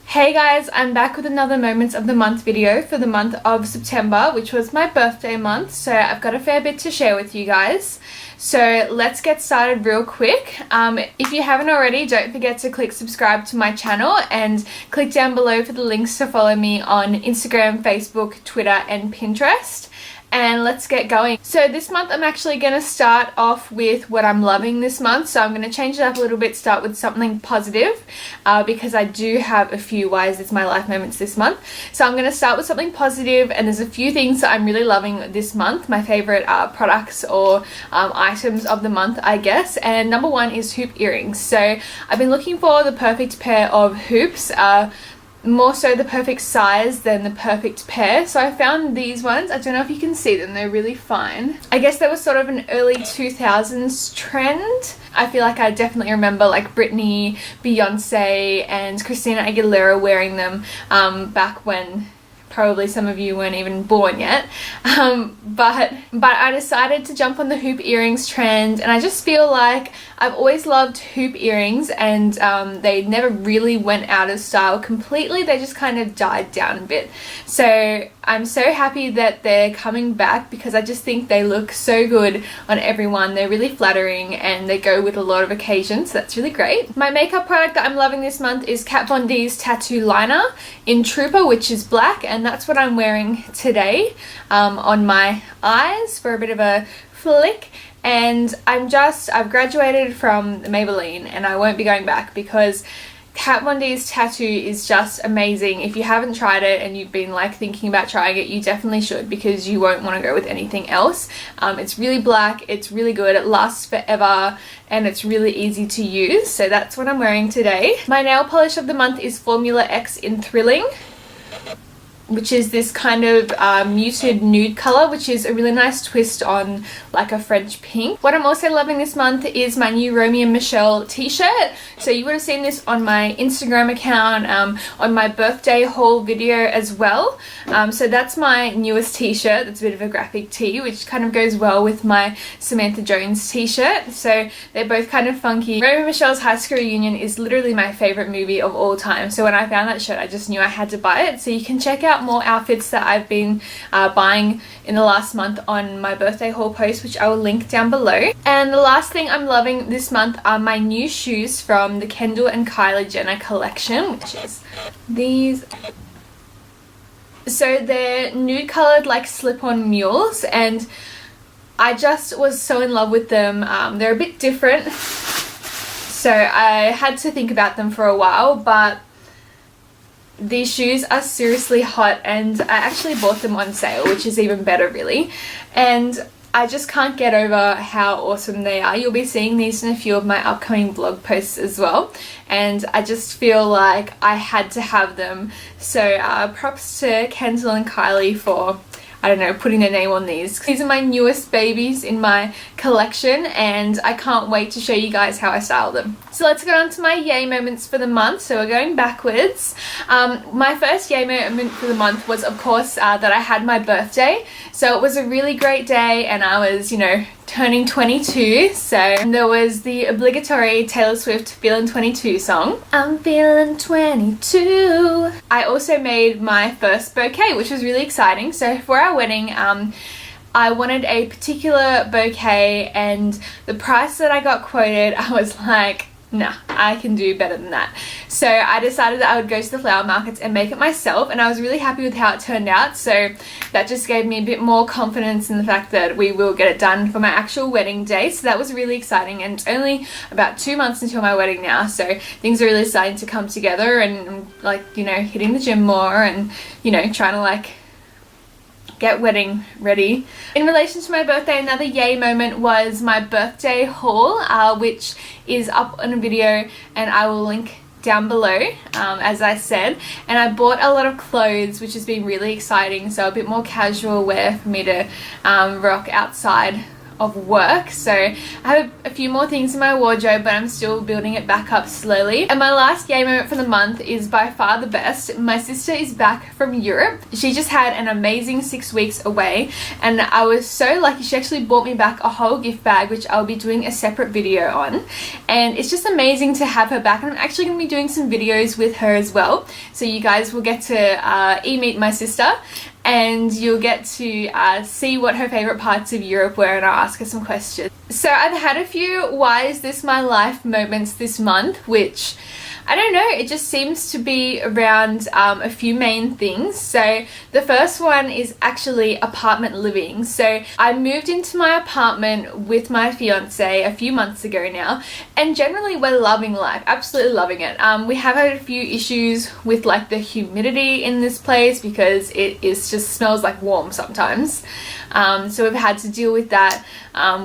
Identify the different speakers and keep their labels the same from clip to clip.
Speaker 1: Hey guys, I'm back with another Moments of the Month video for the month of September, which was my birthday month, so I've got a fair bit to share with you guys. So let's get started real quick. If you haven't already, don't forget to click subscribe to my channel and click down below for the links to follow me on Instagram, Facebook, Twitter and Pinterest. And let's get going. So this month I'm actually going to start off with what I'm loving this month. So I'm going to change it up a little bit, start with something positive because I do have a few why is this my life moments this month. So I'm going to start with something positive, and there's a few things that I'm really loving this month. My favorite products or items of the month, I guess. And number one is hoop earrings. So I've been looking for the perfect pair of hoops. More so the perfect size than the perfect pair, so I found these ones. I don't know if you can see them, they're really fine. I guess that was sort of an early 2000s trend. I feel like I definitely remember like Britney, Beyonce and Christina Aguilera wearing them back when probably some of you weren't even born yet, but I decided to jump on the hoop earrings trend, and I just feel like I've always loved hoop earrings, and they never really went out of style completely. They just kind of died down a bit. So I'm so happy that they're coming back because I just think they look so good on everyone. They're really flattering and they go with a lot of occasions, so that's really great. My makeup product that I'm loving this month is Kat Von D's Tattoo Liner in Trooper, which is black, and that's what I'm wearing today on my eyes for a bit of a flick. And I've graduated from Maybelline and I won't be going back because Kat Von D's tattoo is just amazing. If you haven't tried it and you've been like thinking about trying it, you definitely should because you won't want to go with anything else. It's really black, it's really good, it lasts forever and it's really easy to use. So that's what I'm wearing today. My nail polish of the month is Formula X in Thrilling, which is this kind of muted nude color, which is a really nice twist on like a French pink. What I'm also loving this month is my new Romy and Michelle t-shirt. So you would have seen this on my Instagram account, on my birthday haul video as well. So that's my newest t-shirt. That's a bit of a graphic tee, which kind of goes well with my Samantha Jones t-shirt. So they're both kind of funky. Romy and Michelle's High School Reunion is literally my favorite movie of all time. So when I found that shirt, I just knew I had to buy it. So you can check out more outfits that I've been buying in the last month on my birthday haul post, which I will link down below. And the last thing I'm loving this month are my new shoes from the Kendall and Kylie Jenner collection, which is these. So they're nude colored like slip-on mules, and I just was so in love with them. They're a bit different, so I had to think about them for a while, but these shoes are seriously hot and I actually bought them on sale, which is even better really. And I just can't get over how awesome they are. You'll be seeing these in a few of my upcoming blog posts as well. And I just feel like I had to have them. So props to Kendall and Kylie for, I don't know, putting their name on these. These are my newest babies in my collection and I can't wait to show you guys how I style them. So let's go on to my yay moments for the month. So we're going backwards. My first yay moment for the month was of course that I had my birthday. So it was a really great day and I was, you know, turning 22, so there was the obligatory Taylor Swift Feelin' 22 song. I'm feeling 22. I also made my first bouquet, which was really exciting. So for our wedding, I wanted a particular bouquet and the price that I got quoted, I was like, nah, I can do better than that. So I decided that I would go to the flower markets and make it myself, and I was really happy with how it turned out. So that just gave me a bit more confidence in the fact that we will get it done for my actual wedding day. So that was really exciting, and it's only about 2 months until my wedding now, so things are really starting to come together, and like, you know, hitting the gym more and, you know, trying to like get wedding ready. In relation to my birthday, another yay moment was my birthday haul, which is up on a video and I will link down below, as I said. And I bought a lot of clothes, which has been really exciting, so a bit more casual wear for me to rock outside of work, so I have a few more things in my wardrobe, but I'm still building it back up slowly. And my last yay moment for the month is by far the best. My sister is back from Europe. She just had an amazing 6 weeks away, and I was so lucky. She actually bought me back a whole gift bag, which I'll be doing a separate video on, and it's just amazing to have her back. And I'm actually going to be doing some videos with her as well, so you guys will get to e-meet my sister, and you'll get to see what her favourite parts of Europe were, and I'll ask her some questions. So I've had a few why is this my life moments this month, which I don't know, it just seems to be around a few main things. So the first one is actually apartment living. So I moved into my apartment with my fiance a few months ago now, and generally we're loving life, absolutely loving it. We have had a few issues with like the humidity in this place because it is just smells like warm sometimes. So we've had to deal with that.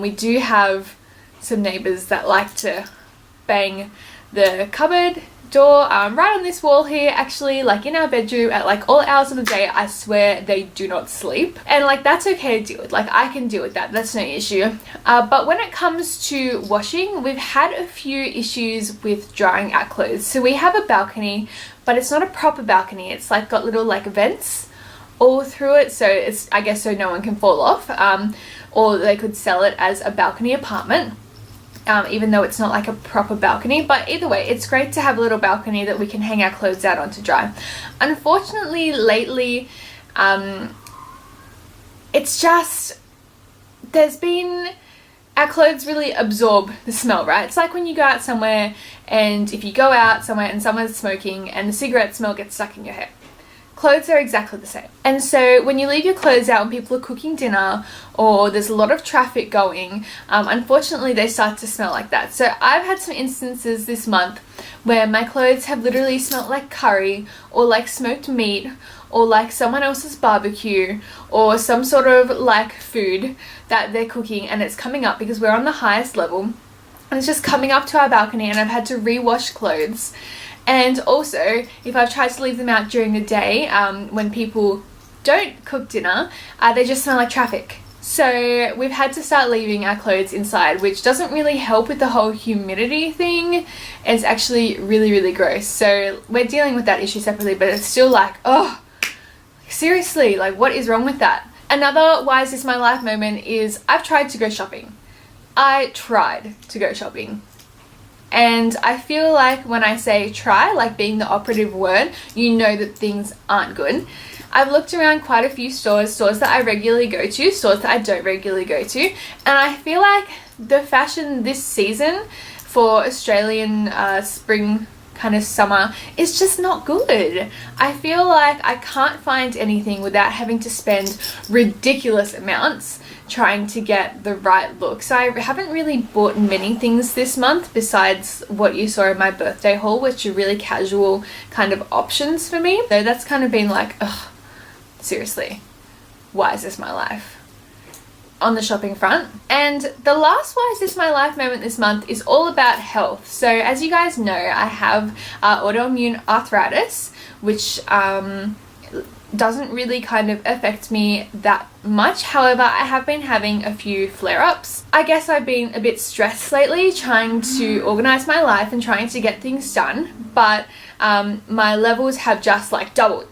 Speaker 1: We do have some neighbours that like to bang the cupboard door right on this wall here, actually, like in our bedroom at like all hours of the day. I swear they do not sleep, and like that's okay to deal with. Like I can deal with that, that's no issue. But when it comes to washing, we've had a few issues with drying our clothes. So we have a balcony, but it's not a proper balcony. It's like got little like vents all through it, so it's, I guess, so no one can fall off, or they could sell it as a balcony apartment. Even though it's not like a proper balcony, but either way, it's great to have a little balcony that we can hang our clothes out on to dry. Unfortunately, lately, it's just, there's been, our clothes really absorb the smell, right? It's like when you go out somewhere, and if you go out somewhere and someone's smoking and the cigarette smell gets stuck in your hair. Clothes are exactly the same. And so when you leave your clothes out when people are cooking dinner, or there's a lot of traffic going, unfortunately they start to smell like that. So I've had some instances this month where my clothes have literally smelled like curry, or like smoked meat, or like someone else's barbecue, or some sort of like food that they're cooking, and it's coming up because we're on the highest level, and it's just coming up to our balcony, and I've had to rewash clothes. And also, if I've tried to leave them out during the day, when people don't cook dinner, they just smell like traffic. So we've had to start leaving our clothes inside, which doesn't really help with the whole humidity thing. It's actually really, really gross. So we're dealing with that issue separately, but it's still like, oh, seriously, like what is wrong with that? Another why is this my life moment is I've tried to go shopping. I tried to go shopping. And I feel like when I say try, like being the operative word, you know that things aren't good. I've looked around quite a few stores that I regularly go to, stores that I don't regularly go to, and I feel like the fashion this season for Australian spring kind of summer is just not good. I feel like I can't find anything without having to spend ridiculous amounts trying to get the right look. So I haven't really bought many things this month besides what you saw in my birthday haul, which are really casual kind of options for me. So that's kind of been like, ugh, seriously, why is this my life on the shopping front? And the last why is this my life moment this month is all about health. So as you guys know, I have autoimmune arthritis, which doesn't really kind of affect me that much. However, I have been having a few flare-ups. I guess I've been a bit stressed lately, trying to organize my life and trying to get things done, but my levels have just like doubled,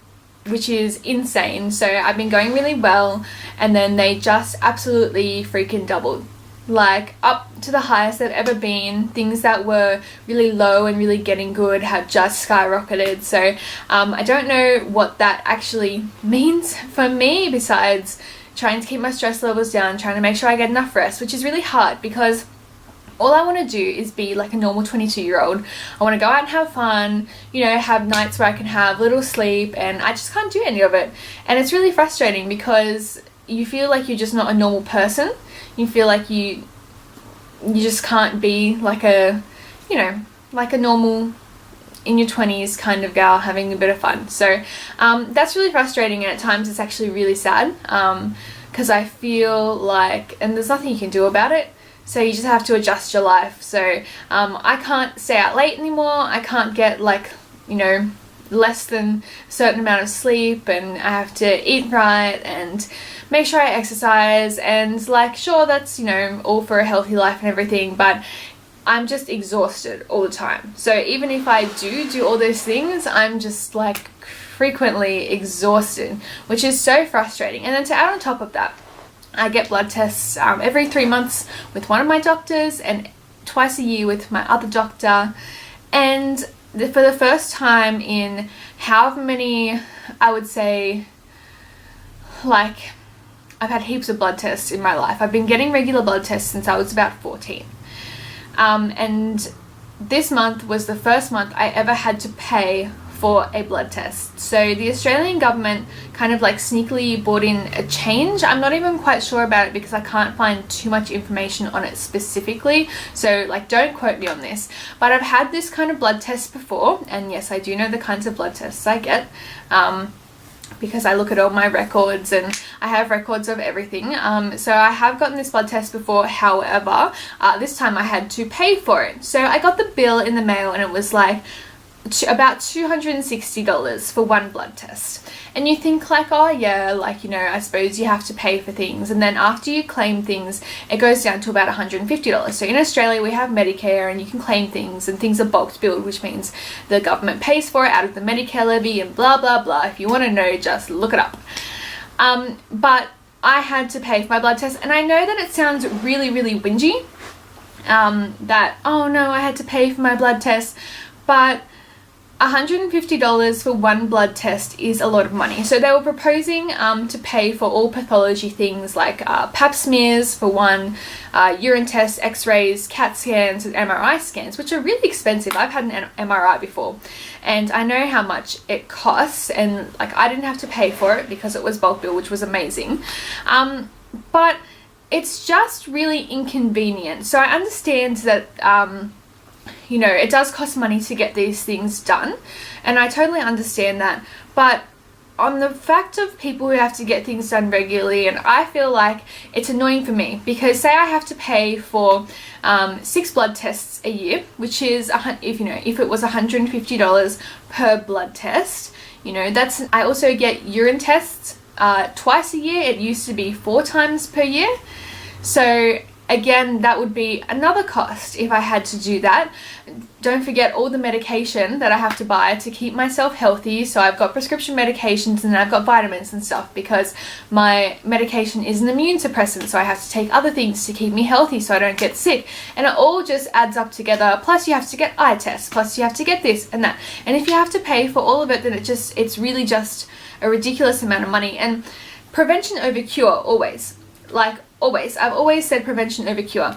Speaker 1: which is insane. So I've been going really well, and then they just absolutely freaking doubled, like up to the highest they've ever been. Things that were really low and really getting good have just skyrocketed. So I don't know what that actually means for me, besides trying to keep my stress levels down, trying to make sure I get enough rest, which is really hard because all I want to do is be like a normal 22-year-old. I want to go out and have fun, you know, have nights where I can have little sleep, and I just can't do any of it. And it's really frustrating because you feel like you're just not a normal person. You feel like you just can't be like a, you know, like a normal in your 20s kind of gal having a bit of fun. So that's really frustrating, and at times it's actually really sad because I feel like, and there's nothing you can do about it, so you just have to adjust your life. So I can't stay out late anymore. I can't get like, you know, less than a certain amount of sleep, and I have to eat right and make sure I exercise, and like, sure, that's, you know, all for a healthy life and everything, but I'm just exhausted all the time. So even if I do all those things, I'm just like frequently exhausted, which is so frustrating. And then to add on top of that, I get blood tests every 3 months with one of my doctors and twice a year with my other doctor. And for the first time in however many, I would say, like, I've had heaps of blood tests in my life. I've been getting regular blood tests since I was about 14. And this month was the first month I ever had to pay for a blood test. So the Australian government kind of like sneakily brought in a change. I'm not even quite sure about it because I can't find too much information on it specifically. So like, don't quote me on this. But I've had this kind of blood test before, and yes, I do know the kinds of blood tests I get. Because I look at all my records and I have records of everything. So I have gotten this blood test before. However, this time I had to pay for it. So I got the bill in the mail and it was like about $260 for one blood test. And you think like, oh yeah, like, you know, I suppose you have to pay for things, and then after you claim things it goes down to about $150. So in Australia we have Medicare and you can claim things, and things are bulk billed, which means the government pays for it out of the Medicare levy and blah blah blah. If you want to know, just look it up. But I had to pay for my blood test, and I know that it sounds really whingy, that, oh no, I had to pay for my blood test, but $150 for one blood test is a lot of money. So they were proposing to pay for all pathology things like pap smears for one, urine tests, x-rays, CAT scans and MRI scans, which are really expensive. I've had an MRI before and I know how much it costs, and like, I didn't have to pay for it because it was bulk bill, which was amazing. But it's just really inconvenient. So I understand that you know, it does cost money to get these things done, and I totally understand that. But on the fact of people who have to get things done regularly, and I feel like it's annoying for me, because say I have to pay for 6 blood tests a year, which is, if it was $150 per blood test, you know, that's, I also get urine tests twice a year. It used to be 4 times per year. So again, that would be another cost if I had to do that. Don't forget all the medication that I have to buy to keep myself healthy. So I've got prescription medications and I've got vitamins and stuff, because my medication is an immune suppressant, so I have to take other things to keep me healthy so I don't get sick. And it all just adds up together. Plus you have to get eye tests, plus you have to get this and that. And if you have to pay for all of it, then it's really just a ridiculous amount of money. And prevention over cure, always. Like, always. I've always said prevention over cure.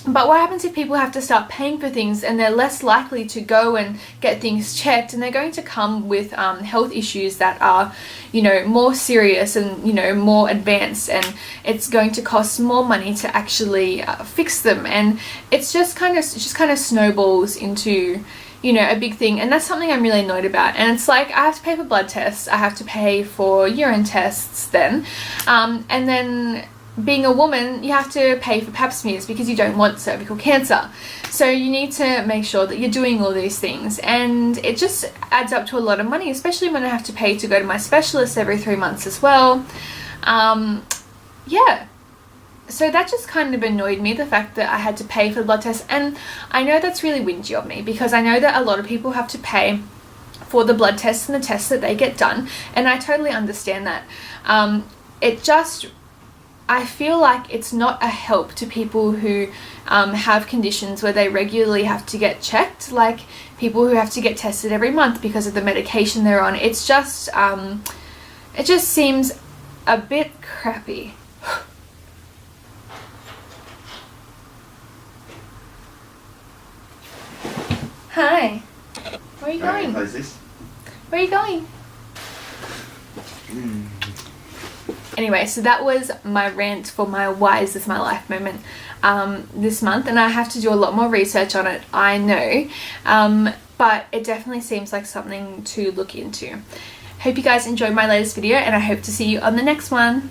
Speaker 1: But what happens if people have to start paying for things and they're less likely to go and get things checked, and they're going to come with health issues that are, you know, more serious and, you know, more advanced, and it's going to cost more money to actually fix them, and it just kind of snowballs into, you know, a big thing. And that's something I'm really annoyed about. And it's like, I have to pay for blood tests, I have to pay for urine tests then, and then being a woman, you have to pay for pap smears because you don't want cervical cancer. So you need to make sure that you're doing all these things, and it just adds up to a lot of money, especially when I have to pay to go to my specialist every 3 months as well. Yeah. So that just kind of annoyed me, the fact that I had to pay for the blood test. And I know that's really whingy of me, because I know that a lot of people have to pay for the blood tests and the tests that they get done, and I totally understand that. I feel like it's not a help to people who have conditions where they regularly have to get checked, like people who have to get tested every month because of the medication they're on. It's just, it just seems a bit crappy. Hi. Where are you going?
Speaker 2: Close this.
Speaker 1: Where are you going? Anyway, so that was my rant for my why is this my life moment this month, and I have to do a lot more research on it, I know, but it definitely seems like something to look into. Hope you guys enjoyed my latest video, and I hope to see you on the next one.